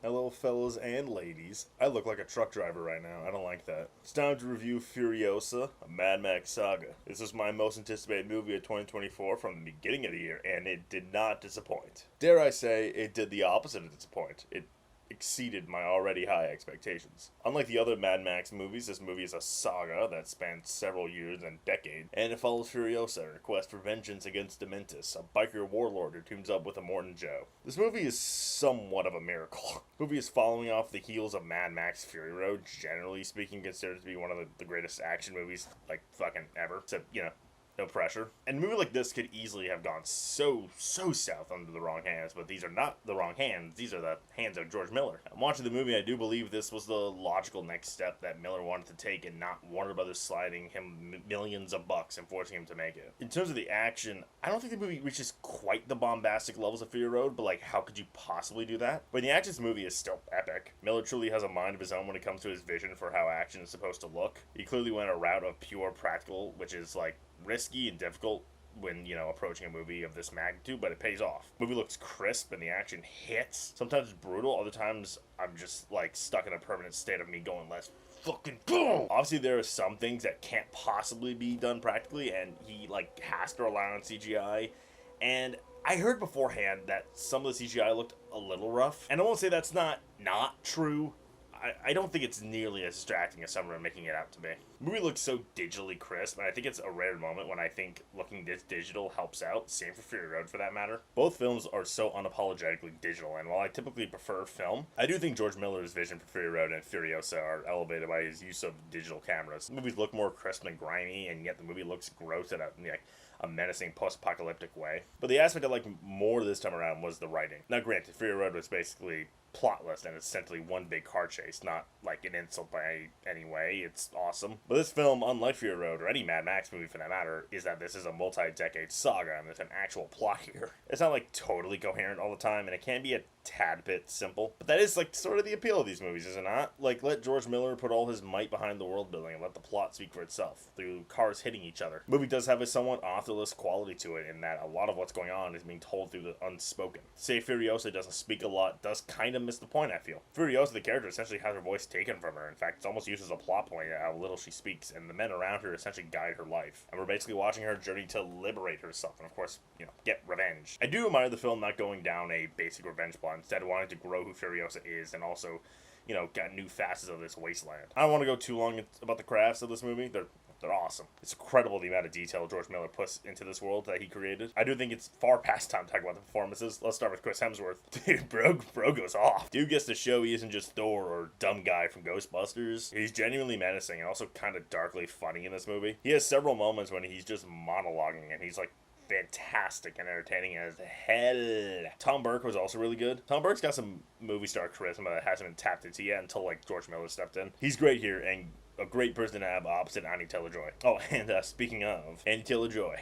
Hello, fellas and ladies. I look like a truck driver right now. I don't like that. It's time to review Furiosa, a Mad Max saga. This is my most anticipated movie of 2024 from the beginning of the year, and it did not disappoint. Dare I say, it did the opposite of disappoint. It exceeded my already high expectations. Unlike the other Mad Max movies, this movie is a saga that spans several years and decades, and it follows Furiosa in her quest for vengeance against Dementis, a biker warlord who teams up with Immortan Joe. This movie is somewhat of a miracle. The movie is following off the heels of Mad Max Fury Road, generally speaking considered to be one of the greatest action movies, like, fucking ever. Except, no pressure. And a movie like this could easily have gone so south under the wrong hands, but these are not the wrong hands. These are the hands of George Miller. I'm watching the movie, I do believe this was the logical next step that Miller wanted to take and not Warner Brothers sliding him millions of bucks and forcing him to make it. In terms of the action, I don't think the movie reaches quite the bombastic levels of Fury Road, but like, how could you possibly do that? But the action movie is still epic. Miller truly has a mind of his own when it comes to his vision for how action is supposed to look. He clearly went a route of pure practical, which is like risky and difficult when, approaching a movie of this magnitude, but it pays off. The movie looks crisp and the action hits. Sometimes it's brutal, other times I'm just like stuck in a permanent state of me going, let's fucking boom! Obviously there are some things that can't possibly be done practically, and he like has to rely on CGI, and I heard beforehand that some of the CGI looked a little rough, and I won't say that's not true. I don't think it's nearly as distracting as some are making it out to be. The movie looks so digitally crisp, and I think it's a rare moment when I think looking this digital helps out. Same for Fury Road, for that matter. Both films are so unapologetically digital, and while I typically prefer film, I do think George Miller's vision for Fury Road and Furiosa are elevated by his use of digital cameras. The movies look more crisp and grimy, and yet the movie looks gross in a menacing post-apocalyptic way. But the aspect I liked more this time around was the writing. Now granted, Fury Road was basically plotless and essentially one big car chase, not like an insult by any way. It's awesome. But this film, unlike Fury Road or any Mad Max movie for that matter, is that this is a multi-decade saga and there's an actual plot here. It's not like totally coherent all the time, and it can be a tad bit simple, but that is like sort of the appeal of these movies, is it not? Like, let George Miller put all his might behind the world building and let the plot speak for itself through cars hitting each other. The movie does have a somewhat off-the-list quality to it in that a lot of what's going on is being told through the unspoken. Say Furiosa doesn't speak a lot, does kind of miss the point, I feel. Furiosa, the character, essentially has her voice taken from her. In fact, it's almost used as a plot point at how little she speaks, and the men around her essentially guide her life. And we're basically watching her journey to liberate herself and, of course, get revenge. I do admire the film not going down a basic revenge plot, instead wanting to grow who Furiosa is and also, got new facets of this wasteland. I don't want to go too long about the crafts of this movie. They're awesome. It's incredible the amount of detail George Miller puts into this world that he created. I do think it's far past time to talk about the performances. Let's start with Chris Hemsworth. Dude, bro goes off. Dude gets to show he isn't just Thor or dumb guy from Ghostbusters. He's genuinely menacing and also kind of darkly funny in this movie. He has several moments when he's just monologuing and he's like fantastic and entertaining as hell. Tom Burke was also really good. Tom Burke's got some movie star charisma that hasn't been tapped into yet until like George Miller stepped in. He's great here and a great person to have opposite Anya Taylor-Joy. Oh, and speaking of Anya Taylor-Joy,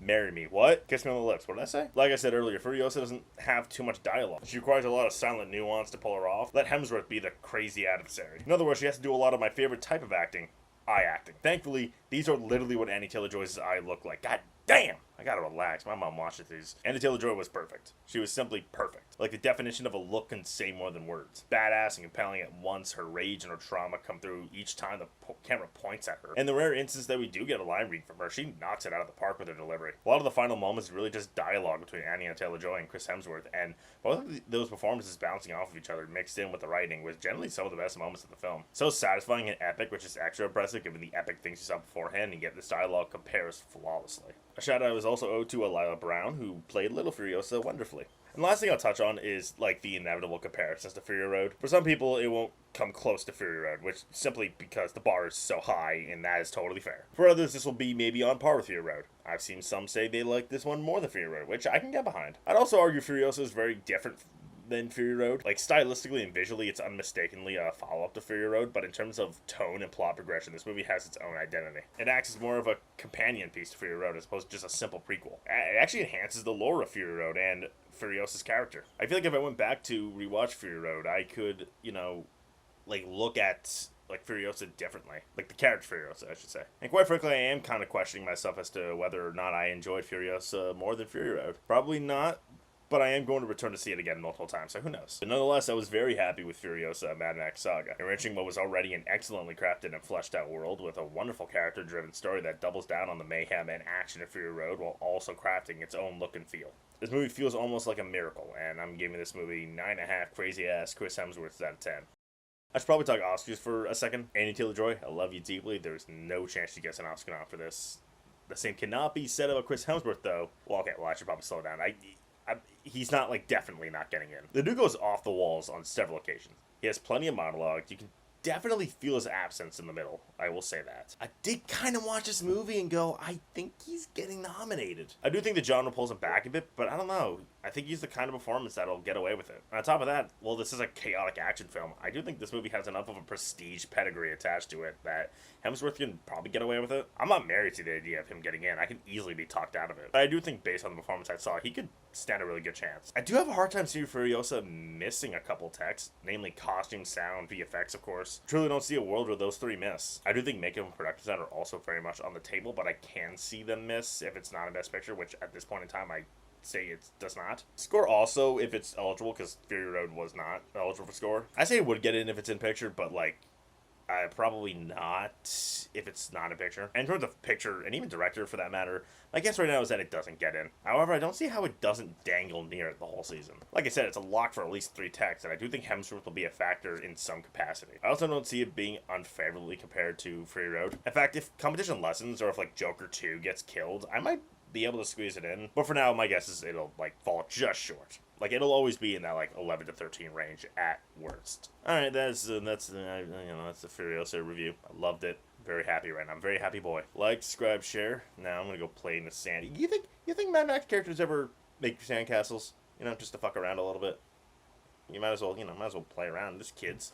marry me. What? Kiss me on the lips. What did I say? Like I said earlier, Furiosa doesn't have too much dialogue. She requires a lot of silent nuance to pull her off. Let Hemsworth be the crazy adversary. In other words, she has to do a lot of my favorite type of acting, eye acting. Thankfully, these are literally what Anya Taylor-Joy's eye look like. God damn! I gotta relax. My mom watched these. Anya Taylor-Joy was perfect. She was simply perfect. Like the definition of a look can say more than words. Badass and compelling at once. Her rage and her trauma come through each time the camera points at her. In the rare instance that we do get a line read from her, she knocks it out of the park with her delivery. A lot of the final moments is really just dialogue between Anya Taylor-Joy and Chris Hemsworth, and both of those performances bouncing off of each other mixed in with the writing was generally some of the best moments of the film. So satisfying and epic, which is extra impressive given the epic things you saw beforehand, and yet this dialogue compares flawlessly. A shout out was also owed to Lila Brown, who played Little Furiosa wonderfully. And the last thing I'll touch on is like the inevitable comparisons to Fury Road. For some people, it won't come close to Fury Road, which simply because the bar is so high, and that is totally fair. For others, this will be maybe on par with Fury Road. I've seen some say they like this one more than Fury Road, which I can get behind. I'd also argue Furiosa is very different than Fury Road. Like, stylistically and visually, it's unmistakably a follow-up to Fury Road, but in terms of tone and plot progression, this movie has its own identity. It acts as more of a companion piece to Fury Road as opposed to just a simple prequel. It actually enhances the lore of Fury Road and Furiosa's character. I feel like if I went back to rewatch Fury Road, I could, look at Furiosa differently. Like the character Furiosa, I should say. And quite frankly, I am kind of questioning myself as to whether or not I enjoyed Furiosa more than Fury Road. Probably not but I am going to return to see it again multiple times, so who knows. But nonetheless, I was very happy with Furiosa, Mad Max Saga, enriching what was already an excellently crafted and fleshed out world with a wonderful character-driven story that doubles down on the mayhem and action of Fury Road while also crafting its own look and feel. This movie feels almost like a miracle, and I'm giving this movie 9.5 crazy-ass Chris Hemsworths out of 10. I should probably talk Oscars for a second. Anya Taylor-Joy, I love you deeply. There's no chance she gets an Oscar nom for this. The same cannot be said about Chris Hemsworth, though. Well, okay, I should probably slow down. He's not, definitely not getting in. The dude goes off the walls on several occasions. He has plenty of monologue. You can definitely feel his absence in the middle. I will say that. I did kind of watch this movie and go, I think he's getting nominated. I do think the genre pulls him back a bit, but I don't know. I think he's the kind of performance that'll get away with it. On top of that, well, this is a chaotic action film. I do think this movie has enough of a prestige pedigree attached to it that Hemsworth can probably get away with it. I'm not married to the idea of him getting in. I can easily be talked out of it. But I do think based on the performance I saw, he could stand a really good chance. I do have a hard time seeing Furiosa missing a couple texts, namely costume, sound, VFX, of course. Truly don't see a world where those three miss. I do think makeup and production design are also very much on the table, but I can see them miss if it's not a Best Picture, which at this point in time I say it does not. Score also if it's eligible, because Fury Road was not eligible for score. I say it would get in if it's in picture, but probably not if it's not a picture. And in terms of picture, and even director for that matter, my guess right now is that it doesn't get in. However, I don't see how it doesn't dangle near it the whole season. Like I said, it's a lock for at least 3 texts, and I do think Hemsworth will be a factor in some capacity. I also don't see it being unfavorably compared to Fury Road. In fact, if competition lessens, or if Joker 2 gets killed, I might be able to squeeze it in. But for now, my guess is it'll fall just short. It'll always be in that 11 to 13 range at worst. All right, that's the Furiosa review. I loved it. Very happy right now. I'm a very happy boy. Like, subscribe, share. Now I'm gonna go play in the sand. You think Mad Max characters ever make sandcastles? Just to fuck around a little bit. You might as well play around. This kids.